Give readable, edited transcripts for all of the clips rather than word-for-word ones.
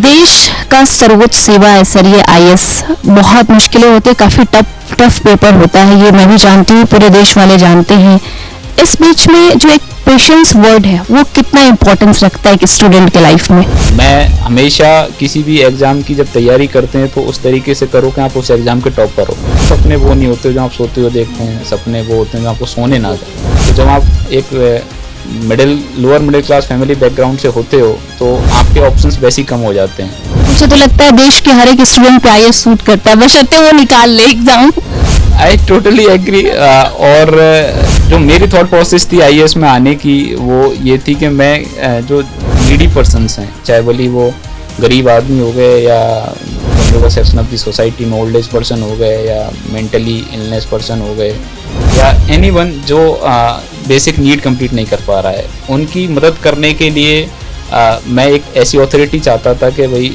देश का सर्वोच्च सेवा है सर, ये आईएएस बहुत मुश्किलें होती है, काफ़ी टफ पेपर होता है, ये मैं भी जानती हूँ, पूरे देश वाले जानते हैं। इस बीच में जो एक पेशेंस वर्ड है वो कितना इम्पोर्टेंस रखता है एक स्टूडेंट के लाइफ में? मैं हमेशा किसी भी एग्ज़ाम की जब तैयारी करते हैं तो उस तरीके से करो कि आप उस एग्ज़ाम के टॉप पर हो। सपने वो नहीं होते जो आप सोते हुए देखते हैं, सपने वो होते हैं जो आपको सोने ना दें। तो जब आप एक lower middle class family background से होते हो तो आपके ऑप्शंस वैसे ही कम हो जाते हैं। मुझे तो लगता है देश के हर एक स्टूडेंट को आईएएस सूट करता है, बशर्ते वो निकाल ले एग्जाम। I totally agree. और जो मेरी थॉट प्रोसेस थी आईएएस में आने की वो ये थी कि मैं जो नीडी पर्सनस हैं, चाहे भले वो गरीब आदमी हो गए या सेक्शन ऑफ द सोसाइटी में ओल्ड एज पर्सन हो गए या मेंटली इलनेस पर्सन हो गए या एनीवन जो बेसिक नीड कंप्लीट नहीं कर पा रहा है, उनकी मदद करने के लिए मैं एक ऐसी अथॉरिटी चाहता था कि भाई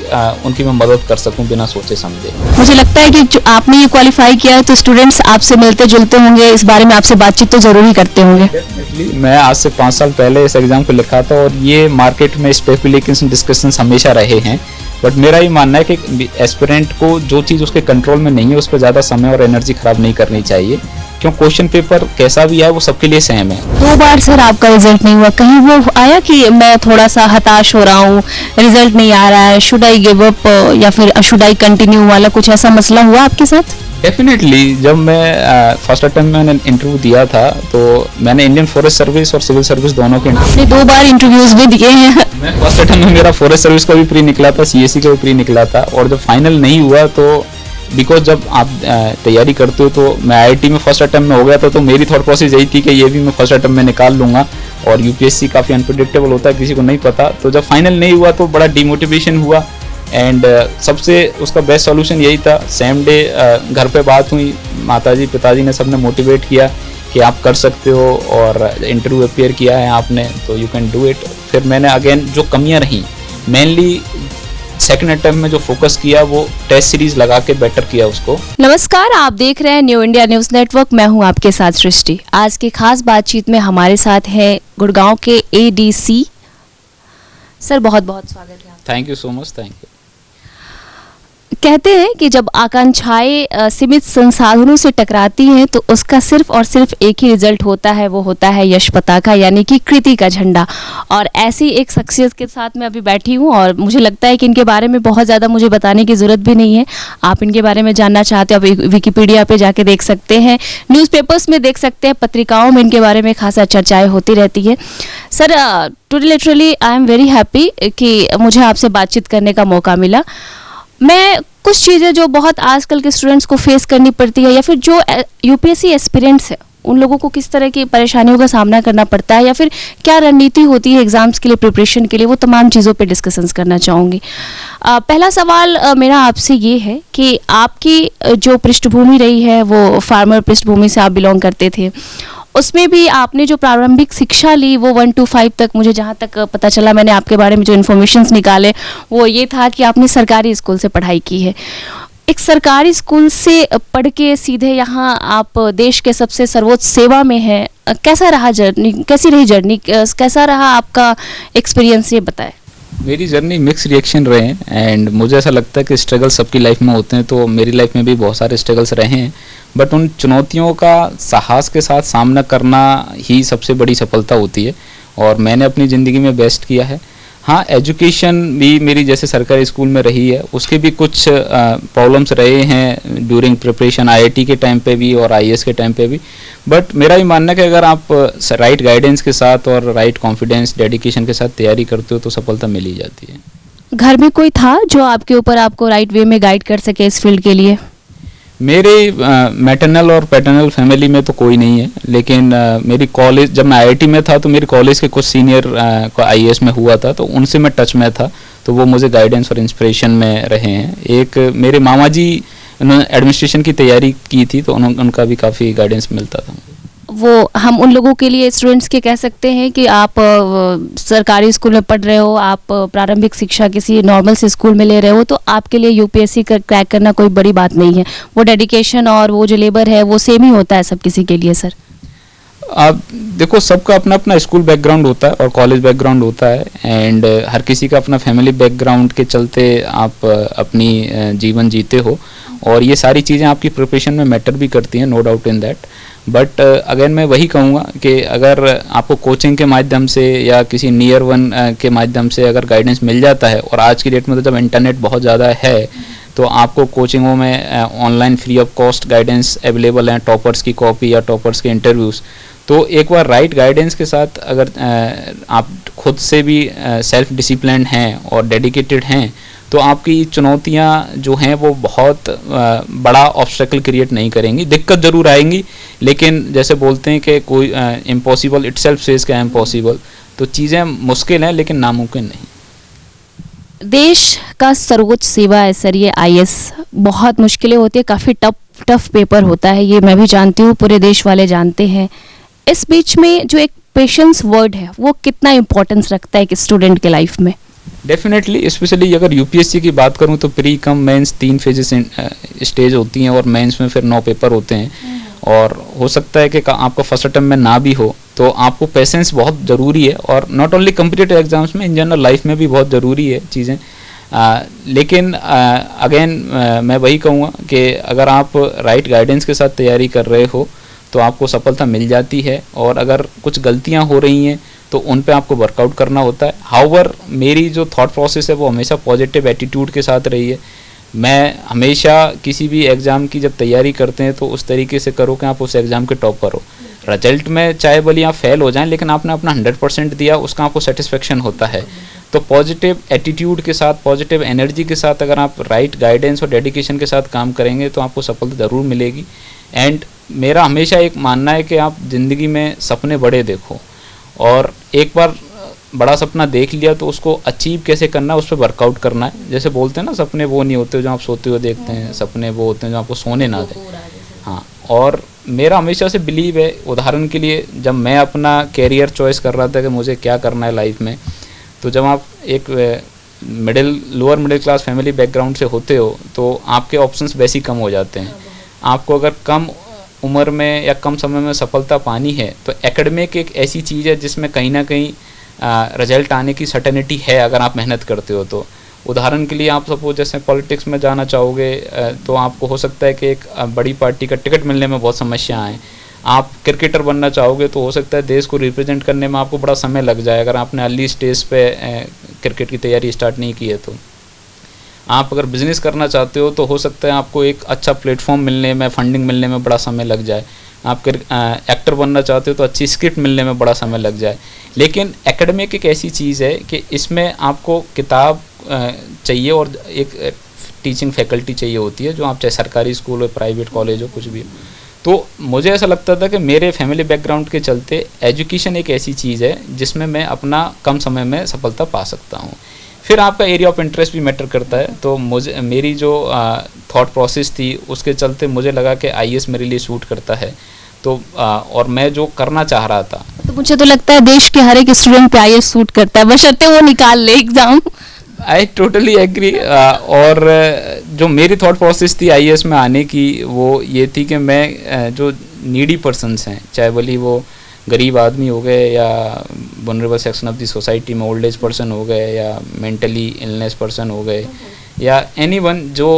उनकी मैं मदद कर सकूं बिना सोचे समझे। मुझे लगता है कि जो आपने ये क्वालिफाई किया है तो स्टूडेंट्स आपसे मिलते जुलते होंगे, इस बारे में आपसे बातचीत तो जरूर ही करते होंगे। डेफिनेटली। मैं आज से 5 साल पहले इस एग्जाम को लिखा था और ये मार्केट में स्पेकुलेशन डिस्कशंस हमेशा रहे हैं, बट मेरा ये मानना है कि एस्पिरेंट को जो चीज़ उसके कंट्रोल में नहीं है उस पर ज़्यादा समय और एनर्जी खराब नहीं करनी चाहिए, क्यों क्वेश्चन पेपर कैसा भी है वो सबके लिए सेम है। 2 बार सर आपका रिजल्ट नहीं हुआ, कहीं वो आया कि मैं थोड़ा सा हताश हो रहा हूँ, रिजल्ट नहीं आ रहा है, शुड आई गिव अप या फिर शुड आई कंटिन्यू वाला कुछ ऐसा मसला हुआ आपके साथ? डेफिनेटली। जब मैं फर्स्ट अटेम्प्ट में मैंने इंटरव्यू दिया था तो मैंने इंडियन फॉरेस्ट सर्विस और सिविल सर्विस दोनों के आपने 2 बार इंटरव्यूज भी दिए हैं। मैं फर्स्ट अटेम्प्ट में मेरा फॉरेस्ट सर्विस का भी प्री निकला था, सीएससी का भी प्री निकला था, और जब फाइनल नहीं हुआ तो बिकॉज जब आप तैयारी करते हो तो मैं आईआईटी में फर्स्ट अटेम्प्ट में हो गया था, तो मेरी थॉट प्रोसेस यही थी कि ये भी मैं फर्स्ट अटेम्प्ट में निकाल लूँगा, और यूपीएससी काफ़ी अनप्रेडिक्टेबल होता है, किसी को नहीं पता। तो जब फाइनल नहीं हुआ तो बड़ा डिमोटिवेशन हुआ, एंड सबसे उसका बेस्ट सॉल्यूशन यही था, सेम डे घर पे बात हुई, माताजी पिताजी ने सबने मोटिवेट किया कि आप कर सकते हो और इंटरव्यू अपीयर किया है आपने तो यू कैन डू इट। फिर मैंने अगेन जो कमियां रहीं, मेनली सेकंड अटेम्प्ट में जो फोकस किया वो टेस्ट सीरीज लगा के बेटर किया उसको। नमस्कार, आप देख रहे हैं न्यू इंडिया न्यूज नेटवर्क, मैं हूं आपके साथ सृष्टि। आज की खास बातचीत में हमारे साथ हैं गुड़गांव के एडीसी सर, बहुत बहुत स्वागत है। Thank you so much. Thank you. कहते हैं कि जब आकांक्षाएं सीमित संसाधनों से टकराती हैं तो उसका सिर्फ और सिर्फ एक ही रिजल्ट होता है, वो होता है यश पताका यानी कि कृति का झंडा। और ऐसी एक शख्सियत के साथ मैं अभी बैठी हूँ और मुझे लगता है कि इनके बारे में बहुत ज़्यादा मुझे बताने की ज़रूरत भी नहीं है। आप इनके बारे में जानना चाहते हो आप विकिपीडिया पे जाके देख सकते हैं, न्यूज़पेपर्स में देख सकते हैं, पत्रिकाओं में इनके बारे में खासा चर्चाएँ होती रहती है। Sir, today literally I am very happy कि मुझे आपसे बातचीत करने का मौका मिला। मैं कुछ चीज़ें जो बहुत आजकल के स्टूडेंट्स को फेस करनी पड़ती है या फिर जो यूपीएससी एस्पिरेंट्स है उन लोगों को किस तरह की परेशानियों का सामना करना पड़ता है या फिर क्या रणनीति होती है एग्जाम्स के लिए, प्रिपरेशन के लिए, वो तमाम चीज़ों पे डिस्कशंस करना चाहूँगी। पहला सवाल मेरा आपसे ये है कि आपकी जो पृष्ठभूमि रही है वो फार्मर पृष्ठभूमि से आप बिलोंग करते थे, उसमें भी आपने जो प्रारंभिक शिक्षा ली वो 1 to 5 तक, मुझे जहाँ तक पता चला, मैंने आपके बारे में जो इन्फॉर्मेशंस निकाले वो ये था कि आपने सरकारी स्कूल से पढ़ाई की है। एक सरकारी स्कूल से पढ़ के सीधे यहाँ आप देश के सबसे सर्वोच्च सेवा में हैं, कैसा रहा जर्नी, कैसी रही जर्नी, कैसा रहा आपका एक्सपीरियंस, ये बताएं। मेरी जर्नी मिक्स रिएक्शन रहे हैं, एंड मुझे ऐसा लगता है कि स्ट्रगल सबकी लाइफ में होते हैं, तो मेरी लाइफ में भी बहुत सारे स्ट्रगल्स रहे हैं, बट उन चुनौतियों का साहस के साथ सामना करना ही सबसे बड़ी सफलता होती है, और मैंने अपनी ज़िंदगी में बेस्ट किया है। हाँ, एजुकेशन भी मेरी जैसे सरकारी स्कूल में रही है, उसके भी कुछ प्रॉब्लम्स रहे हैं ड्यूरिंग प्रिपरेशन, आईआईटी के टाइम पे भी और आईएएस के टाइम पे भी, बट मेरा ये मानना है कि अगर आप राइट गाइडेंस के साथ और राइट कॉन्फिडेंस, डेडिकेशन के साथ तैयारी करते हो तो सफलता मिल ही जाती है। घर में कोई था जो आपके ऊपर आपको राइट वे में गाइड कर सके इस फील्ड के लिए? मेरे मैटरनल और पैटर्नल फैमिली में तो कोई नहीं है, लेकिन मेरी कॉलेज, जब मैं आईआईटी में था तो मेरी कॉलेज के कुछ सीनियर को आईएएस में हुआ था, तो उनसे मैं टच में था, तो वो मुझे गाइडेंस और इंस्पिरेशन में रहे हैं। एक मेरे मामा जी, उन्होंने एडमिनिस्ट्रेशन की तैयारी की थी, तो उनका भी काफ़ी गाइडेंस मिलता था। वो हम उन लोगों के लिए, स्टूडेंट्स के कह सकते हैं कि आप सरकारी स्कूल में पढ़ रहे हो, आप प्रारंभिक शिक्षा किसी नॉर्मल से स्कूल में ले रहे हो, तो आपके लिए यूपीएससी क्रैक करना कोई बड़ी बात नहीं है, वो डेडिकेशन और वो जो लेबर है वो सेम ही होता है सब किसी के लिए। सर, आप देखो, सबका अपना अपना स्कूल बैकग्राउंड होता है और कॉलेज बैकग्राउंड होता है, एंड हर किसी का अपना फैमिली बैकग्राउंड के चलते आप अपनी जीवन जीते हो, और ये सारी चीज़ें आपकी प्रिपरेशन में मैटर भी करती हैं, no doubt in that. But again मैं वही कहूँगा कि अगर आपको कोचिंग के माध्यम से या किसी नियर वन के माध्यम से अगर गाइडेंस मिल जाता है, और आज की डेट में तो जब इंटरनेट बहुत ज़्यादा है तो आपको कोचिंगों में online free of cost guidance available हैं, टॉपर्स की कॉपी या टॉपर्स के इंटरव्यूज़। तो एक बार राइट गाइडेंस के साथ अगर आप खुद से भी सेल्फ डिसिप्लिन हैं और डेडिकेटेड हैं, तो आपकी चुनौतियां जो हैं वो बहुत बड़ा ऑब्स्टेकल क्रिएट नहीं करेंगी। दिक्कत ज़रूर आएंगी, लेकिन जैसे बोलते हैं कि कोई इम्पॉसिबल इटसेल्फ सेज का इम्पॉसिबल, तो चीज़ें मुश्किल हैं लेकिन नामुमकिन नहीं। देश का सर्वोच्च सेवा है सर ये आईएएस, बहुत मुश्किलें होती है, काफ़ी टफ पेपर होता है, ये मैं भी जानती हूँ, पूरे देश वाले जानते हैं। इस बीच में जो एक पेशेंस वर्ड है वो कितना इम्पोर्टेंस रखता है एक स्टूडेंट के लाइफ में? डेफिनेटली, स्पेशली अगर यूपीएससी की बात करूं तो pre cum mains 3 phases stage होती हैं, और मेंस में फिर 9 पेपर होते हैं, और हो सकता है कि आपका फर्स्ट अटेम्प्ट में ना भी हो, तो आपको पेशेंस बहुत ज़रूरी है, और नॉट ओनली कम्पिटिटिव एग्जाम्स में, इन जनरल लाइफ में भी बहुत ज़रूरी है चीज़ें। लेकिन अगेन मैं वही कहूँगा कि अगर आप राइट गाइडेंस के साथ तैयारी कर रहे हो तो आपको सफलता मिल जाती है, और अगर कुछ गलतियाँ हो रही हैं तो उन पे आपको वर्कआउट करना होता है। हाउएवर मेरी जो थॉट प्रोसेस है वो हमेशा पॉजिटिव एटीट्यूड के साथ रही है। मैं हमेशा किसी भी एग्ज़ाम की जब तैयारी करते हैं तो उस तरीके से करो कि आप उस एग्ज़ाम के टॉप करो। रिजल्ट में चाहे भले आप फेल हो जाएं, लेकिन आपने अपना 100% दिया, उसका आपको सेटिस्फेक्शन होता है। तो पॉजिटिव एटीट्यूड के साथ, पॉजिटिव एनर्जी के साथ अगर आप राइट गाइडेंस और डेडिकेशन के साथ काम करेंगे तो आपको सफलता ज़रूर मिलेगी। एंड मेरा हमेशा एक मानना है कि आप ज़िंदगी में सपने बड़े देखो, और एक बार बड़ा सपना देख लिया तो उसको अचीव कैसे करना है उस पर वर्कआउट करना है। जैसे बोलते हैं ना, सपने वो नहीं होते जो आप सोते हुए देखते हैं, सपने वो होते हैं जो आपको सोने ना दें। हाँ, और मेरा हमेशा से बिलीव है, उदाहरण के लिए जब मैं अपना कैरियर चॉइस कर रहा था कि मुझे क्या करना है लाइफ में, तो जब आप एक lower middle class family background से होते हो तो आपके ऑप्शंस वैसे ही कम हो जाते हैं। आपको अगर कम उम्र में या कम समय में सफलता पानी है तो एकेडमिक एक ऐसी चीज़ है जिसमें कहीं ना कहीं रिजल्ट आने की सर्टेनिटी है अगर आप मेहनत करते हो तो। उदाहरण के लिए आप सपोज जैसे पॉलिटिक्स में जाना चाहोगे तो आपको हो सकता है कि एक बड़ी पार्टी का टिकट मिलने में बहुत समस्या आए। आप क्रिकेटर बनना चाहोगे तो हो सकता है देश को रिप्रेजेंट करने में आपको बड़ा समय लग जाए अगर आपने अर्ली स्टेज पे क्रिकेट की तैयारी स्टार्ट नहीं की है तो। आप अगर बिज़नेस करना चाहते हो तो हो सकता है आपको एक अच्छा प्लेटफॉर्म मिलने में, फंडिंग मिलने में बड़ा समय लग जाए। आप एक्टर बनना चाहते हो तो अच्छी स्क्रिप्ट मिलने में बड़ा समय लग जाए। लेकिन एकेडमिक एक ऐसी चीज़ है कि इसमें आपको किताब चाहिए और एक टीचिंग फैकल्टी चाहिए होती है, जो आप चाहे सरकारी स्कूल हो, प्राइवेट कॉलेज हो, कुछ भी हो। तो मुझे ऐसा लगता था कि मेरे फैमिली बैकग्राउंड के चलते एजुकेशन एक ऐसी चीज़ है जिसमें मैं अपना कम समय में सफलता पा सकता हूँ। फिर आपका एरिया ऑफ इंटरेस्ट भी मैटर करता है। तो मुझे मेरी जो थॉट प्रोसेस थी उसके चलते मुझे लगा कि आईएएस मेरे लिए सूट करता है। तो और मैं जो करना चाह रहा था, तो मुझे तो लगता है देश के हर एक स्टूडेंट पे आईएएस सूट करता है, बशर्ते वो निकाल ले एग्जाम। I totally agree. और जो मेरी थॉट प्रोसेस थी आईएएस में आने की वो ये थी कि मैं जो नीडी पर्सनस हैं, चाहे भले वो गरीब आदमी हो गए या vulnerable section of the society में ओल्ड एज पर्सन हो गए या मेंटली इलनेस पर्सन हो गए या एनीवन जो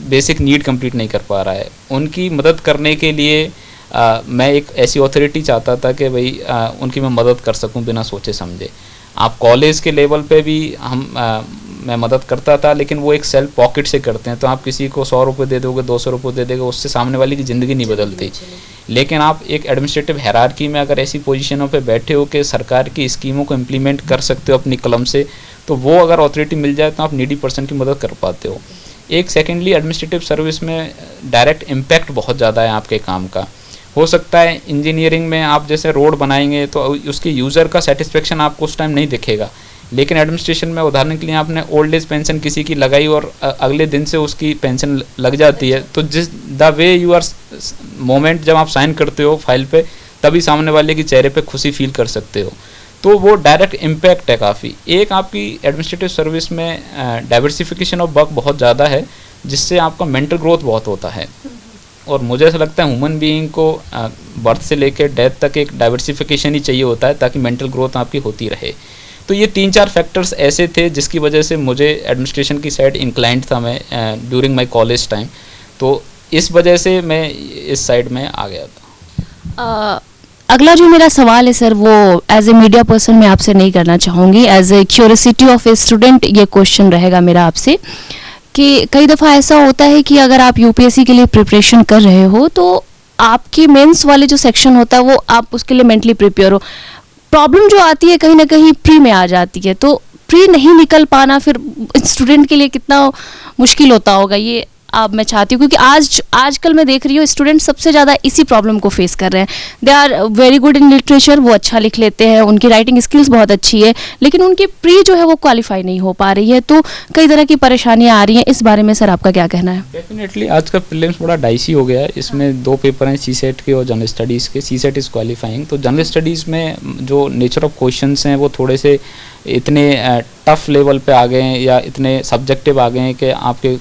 बेसिक नीड कंप्लीट नहीं कर पा रहा है, उनकी मदद करने के लिए मैं एक ऐसी अथॉरिटी चाहता था कि भाई उनकी मैं मदद कर सकूं बिना सोचे समझे। आप कॉलेज के लेवल पे भी मैं मदद करता था, लेकिन वो एक सेल्फ पॉकेट से करते हैं। तो आप किसी को 100 रुपये दे दोगे, 200 रुपये दे दोगे, उससे सामने वाले की ज़िंदगी नहीं बदलती। लेकिन आप एक एडमिनिस्ट्रेटिव हायरार्की में अगर ऐसी पोजीशनों पे बैठे हो कि सरकार की स्कीमों को इम्प्लीमेंट कर सकते हो अपनी कलम से, तो वो अगर अथॉरिटी मिल जाए तो आप नीडी पर्सन की मदद कर पाते हो। एक सेकेंडली एडमिनिस्ट्रेटिव सर्विस में डायरेक्ट इम्पैक्ट बहुत ज़्यादा है आपके काम का। हो सकता है इंजीनियरिंग में आप जैसे रोड बनाएंगे तो उसके यूज़र का सेटिस्फेक्शन आपको उस टाइम नहीं दिखेगा, लेकिन एडमिनिस्ट्रेशन में उदाहरण के लिए आपने ओल्ड एज पेंशन किसी की लगाई और अगले दिन से उसकी पेंशन लग जाती है, तो जिस the way you are moment जब आप साइन करते हो फाइल पे, तभी सामने वाले के चेहरे पे खुशी फील कर सकते हो। तो वो डायरेक्ट इम्पैक्ट है काफ़ी। एक आपकी एडमिनिस्ट्रेटिव सर्विस में डाइवर्सिफिकेशन ऑफ वर्क बहुत ज़्यादा है, जिससे आपका मेंटल ग्रोथ बहुत होता है। और मुझे ऐसा लगता है ह्यूमन बीइंग को बर्थ से लेकर डेथ तक एक डाइवर्सिफिकेशन ही चाहिए होता है ताकि मेंटल ग्रोथ आपकी होती रहे। तो ये 3-4 फैक्टर्स ऐसे थे जिसकी वजह से मुझे एडमिनिस्ट्रेशन की साइड इंक्लाइंड था मैं ड्यूरिंग माय कॉलेज टाइम, तो इस वजह से मैं इस साइड में आ गया था। अगला जो मेरा सवाल है सर, वो एज ए मीडिया पर्सन मैं आपसे नहीं करना चाहूँगी, as a curiosity of a student ये क्वेश्चन रहेगा मेरा आपसे कि कई दफ़ा ऐसा होता है कि अगर आप यूपीएससी के लिए प्रिपरेशन कर रहे हो तो आपके मेंस वाले जो सेक्शन होता है वो आप उसके लिए मेंटली प्रिपेयर हो, प्रॉब्लम जो आती है कहीं ना कहीं प्री में आ जाती है, तो प्री नहीं निकल पाना फिर स्टूडेंट के लिए कितना मुश्किल होता होगा, ये अब मैं चाहती हूँ क्योंकि आजकल मैं देख रही हूँ स्टूडेंट सबसे ज़्यादा इसी प्रॉब्लम को फेस कर रहे हैं। They are very good in literature, वो अच्छा लिख लेते हैं, उनकी राइटिंग स्किल्स बहुत अच्छी है, लेकिन उनकी प्री जो है वो क्वालिफाई नहीं हो पा रही है, तो कई तरह की परेशानियाँ आ रही हैं। इस बारे में सर आपका क्या कहना है? डेफिनेटली आज का प्रीलिम्स बड़ा डाइसी हो गया है, इसमें 2 पेपर हैं सीसेट के और जनरल स्टडीज़ के। सीसेट इज़ क्वालिफाइंग, तो जनरल स्टडीज़ में जो नेचर ऑफ क्वेश्चंस हैं वो थोड़े से इतने टफ लेवल पे आ गए हैं या इतने सब्जेक्टिव आ गए हैं कि आपके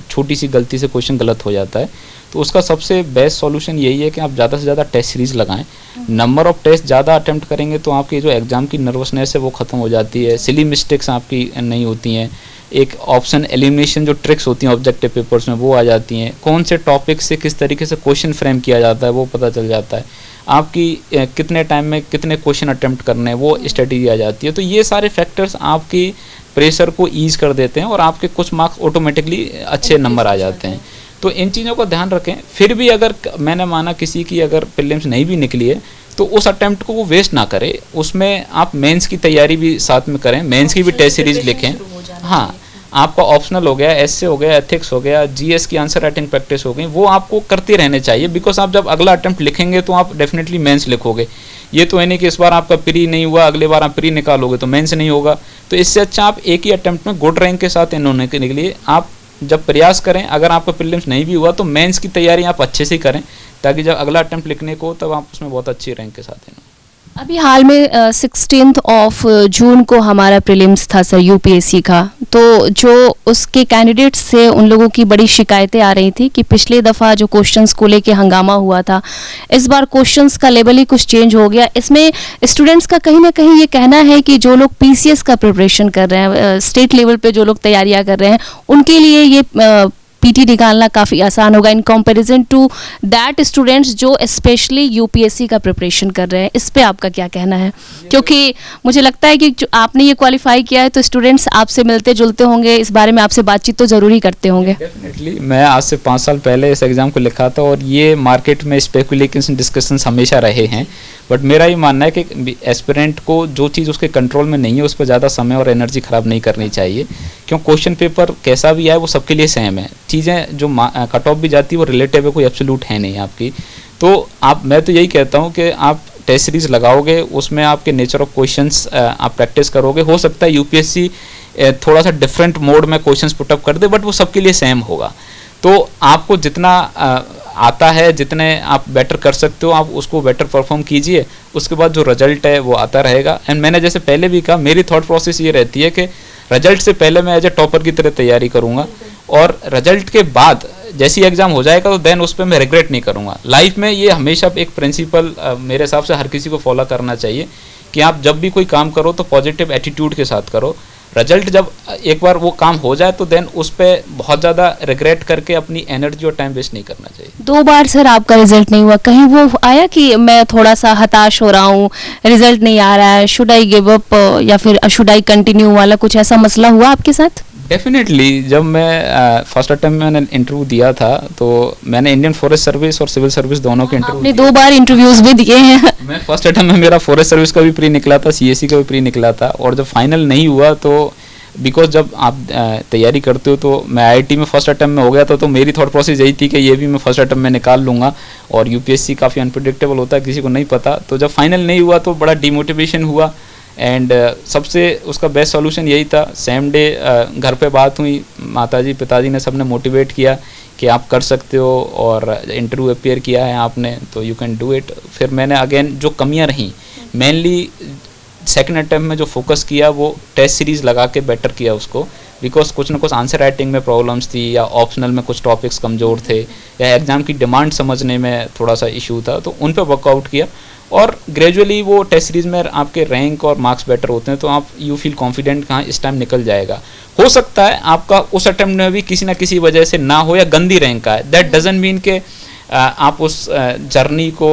छोटी सी गलती से क्वेश्चन गलत हो जाता है। तो उसका सबसे बेस्ट सॉल्यूशन यही है कि आप ज़्यादा से ज़्यादा टेस्ट सीरीज़ लगाएं। नंबर ऑफ़ टेस्ट ज़्यादा अटेम्प्ट करेंगे तो आपकी जो एग्ज़ाम की नर्वसनेस है वो ख़त्म हो जाती है, सिली मिस्टेक्स आपकी नहीं होती हैं, एक ऑप्शन एलिमिनेशन जो ट्रिक्स होती हैं ऑब्जेक्टिव पेपर्स में वो आ जाती हैं, कौन से टॉपिक से किस तरीके से क्वेश्चन फ्रेम किया जाता है वो पता चल जाता है, आपकी कितने टाइम में कितने क्वेश्चन अटेम्प्ट करने हैं वो स्ट्रेटजी आ जाती है। तो ये सारे फैक्टर्स आपकी प्रेशर को ईज कर देते हैं और आपके कुछ मार्क्स ऑटोमेटिकली अच्छे नंबर आ जाते हैं। तो इन चीज़ों को ध्यान रखें। फिर भी अगर मैंने माना किसी की अगर प्रीलिम्स नहीं भी निकली है तो उस अटेम्प्ट को वो वेस्ट ना करें, उसमें आप मेंस की तैयारी भी साथ में करें, मेंस की भी टेस्ट सीरीज लिखें। हाँ, आपका ऑप्शनल हो गया, एसए हो गया, एथिक्स हो गया, जीएस की आंसर राइटिंग प्रैक्टिस हो गई, वो आपको करते रहने चाहिए, बिकॉज आप जब अगला अटेम्प्ट लिखेंगे तो आप डेफिनेटली मेंस लिखोगे। ये तो है नहीं कि इस बार आपका प्री नहीं हुआ अगले बार आप प्री निकालोगे तो मेंस नहीं होगा। तो इससे अच्छा आप एक ही अटेम्प्ट में गुड रैंक के साथ इन होने के लिए आप जब प्रयास करें, अगर आपका प्रीलिम्स नहीं भी हुआ तो मेंस की तैयारी आप अच्छे से करें ताकि जब अगला अटेम्प्ट लिखने को तब आप उसमें बहुत अच्छी रैंक के साथ हैं। अभी हाल में 16 जून को हमारा प्रीलिम्स था सर यूपीएससी का, तो जो उसके कैंडिडेट्स थे उन लोगों की बड़ी शिकायतें आ रही थी कि पिछले दफ़ा जो क्वेश्चंस को लेके हंगामा हुआ था, इस बार क्वेश्चंस का लेवल ही कुछ चेंज हो गया। इसमें स्टूडेंट्स का कहीं ना कहीं ये कहना है कि जो लोग पीसीएस का प्रिपरेशन कर रहे हैं, स्टेट लेवल पे जो लोग तैयारियां कर रहे हैं, उनके लिए ये पीटी निकालना काफ़ी आसान होगा in comparison to that students जो स्पेशली यूपीएससी का प्रिपरेशन कर रहे हैं। इस पे आपका क्या कहना है? क्योंकि मुझे लगता है कि जो आपने ये क्वालिफाई किया है तो स्टूडेंट्स आपसे मिलते जुलते होंगे, इस बारे में आपसे बातचीत तो ज़रूर ही करते होंगे। डेफिनेटली मैं आज से 5 साल पहले इस एग्ज़ाम को लिखा था और ये मार्केट में स्पेकुलेशन डिस्कशंस हमेशा रहे हैं, बट मेरा ये मानना है कि एस्पिरेंट को जो चीज़ उसके कंट्रोल में नहीं है उस पर ज़्यादा समय और एनर्जी ख़राब नहीं करनी चाहिए, क्यों क्वेश्चन पेपर कैसा भी आए वो सबके लिए सेम है। चीज़ें जो कट ऑफ भी जाती है वो रिलेटिव है, कोई एब्सोल्यूट है नहीं आपकी। तो मैं तो यही कहता हूँ कि आप टेस्ट सीरीज लगाओगे, उसमें आपके नेचर ऑफ क्वेश्चंस आप प्रैक्टिस करोगे। हो सकता है यूपीएससी थोड़ा सा डिफरेंट मोड में क्वेश्चंस पुटअप कर दे, बट वो सबके लिए सेम होगा। तो आपको जितना आता है, जितने आप बेटर कर सकते हो आप उसको बेटर परफॉर्म कीजिए, उसके बाद जो रिजल्ट है वो आता रहेगा। एंड मैंने जैसे पहले भी कहा, मेरी थॉट प्रोसेस ये रहती है कि रिजल्ट से पहले मैं एज ए टॉपर की तरह तैयारी करूँगा और रिजल्ट के बाद जैसी एग्जाम हो जाएगा तो देन उस पर मैं रिग्रेट नहीं करूँगा। लाइफ में ये हमेशा एक प्रिंसिपल मेरे हिसाब से हर किसी को फॉलो करना चाहिए कि आप जब भी कोई काम करो तो पॉजिटिव एटीट्यूड के साथ करो। रिजल्ट जब एक बार वो काम हो जाए तो देन उस पर बहुत ज़्यादा रिग्रेट करके अपनी एनर्जी और टाइम वेस्ट नहीं करना चाहिए। 2 बार सर आपका रिजल्ट नहीं हुआ, कहीं वो आया कि मैं थोड़ा सा हताश हो रहा हूँ, रिजल्ट नहीं आ रहा है, शुड आई गिव अप या फिर शुड आई कंटिन्यू वाला कुछ ऐसा मसला हुआ आपके साथ? डेफिनेटली जब मैं फर्स्ट अटेम्प्ट में मैंने इंटरव्यू दिया था तो मैंने इंडियन फॉरेस्ट सर्विस और सिविल सर्विस दोनों के इंटरव्यू आपने 2 बार इंटरव्यूज भी दिए हैं। मैं फर्स्ट अटेम्प्ट में मेरा फॉरेस्ट सर्विस का भी प्री निकला था, सीएससी का भी प्री निकला था, और जब फाइनल नहीं हुआ तो बिकॉज जब आप तैयारी करते हो तो मैं आईआईटी में फर्स्ट अटेम्प्ट में हो गया था, तो मेरी थॉट प्रोसेस यही थी कि ये भी मैं फर्स्ट अटेम्प्ट में निकाल लूँगा। और यूपीएससी काफ़ी अनप्रिडिक्टेबल होता है, किसी को नहीं पता। तो जब फाइनल नहीं हुआ तो बड़ा डिमोटिवेशन हुआ एंड सबसे उसका बेस्ट सॉल्यूशन यही था। सेम डे घर पे बात हुई, माताजी पिताजी ने सबने मोटिवेट किया कि आप कर सकते हो और इंटरव्यू अपीयर किया है आपने तो यू कैन डू इट। फिर मैंने अगेन जो कमियां रहीं, मेनली सेकंड अटेम्प्ट में जो फोकस किया वो टेस्ट सीरीज़ लगा के बेटर किया उसको, बिकॉज कुछ ना कुछ आंसर राइटिंग में प्रॉब्लम्स थी, या ऑप्शनल में कुछ टॉपिक्स कमज़ोर थे, या एग्ज़ाम की डिमांड समझने में थोड़ा सा इशू था, तो उन पर वर्कआउट किया। और ग्रेजुअली वो टेस्ट सीरीज़ में आपके रैंक और मार्क्स बेटर होते हैं, तो आप यू फील कॉन्फिडेंट कहाँ इस टाइम निकल जाएगा। हो सकता है आपका उस अटेम्प्ट में भी किसी ना किसी वजह से ना हो, या गंदी रैंक का है, दैट डजंट मीन के आप उस जर्नी को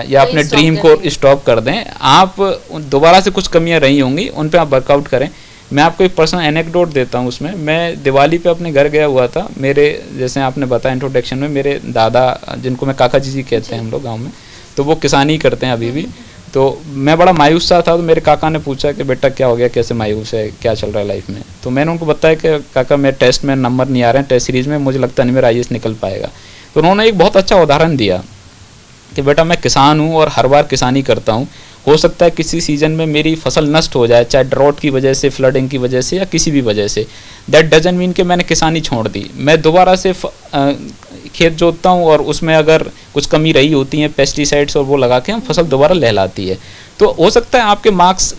या अपने ड्रीम को स्टॉप कर दें। आप दोबारा से कुछ कमियां रही होंगी, उन पे आप वर्कआउट करें। मैं आपको एक पर्सनल एनेक्डोट देता हूँ उसमें। मैं दिवाली पे अपने घर गया हुआ था। मेरे, जैसे आपने बताया इंट्रोडक्शन में, मेरे दादा, जिनको मैं काका जी कहते हैं हम लोग गाँव में, तो वो किसानी करते हैं अभी भी। तो मैं बड़ा मायूस सा था, तो मेरे काका ने पूछा कि बेटा क्या हो गया, कैसे मायूस है, क्या चल रहा है लाइफ में। तो मैंने उनको बताया कि काका मेरे टेस्ट में नंबर नहीं आ रहे हैं, टेस्ट सीरीज़ में, मुझे लगता नहीं मेरा IAS निकल पाएगा। तो उन्होंने एक बहुत अच्छा उदाहरण दिया कि बेटा मैं किसान हूँ और हर बार किसानी करता हूँ, हो सकता है किसी सीज़न में मेरी फसल नष्ट हो जाए, चाहे ड्रॉट की वजह से, फ्लडिंग की वजह से, या किसी भी वजह से। दैट डजंट मीन कि मैंने किसानी छोड़ दी। मैं दोबारा से खेत जोतता हूँ, और उसमें अगर कुछ कमी रही होती है, पेस्टिसाइड्स और वो लगा के हम फसल दोबारा लहलाती है। तो हो सकता है आपके मार्क्स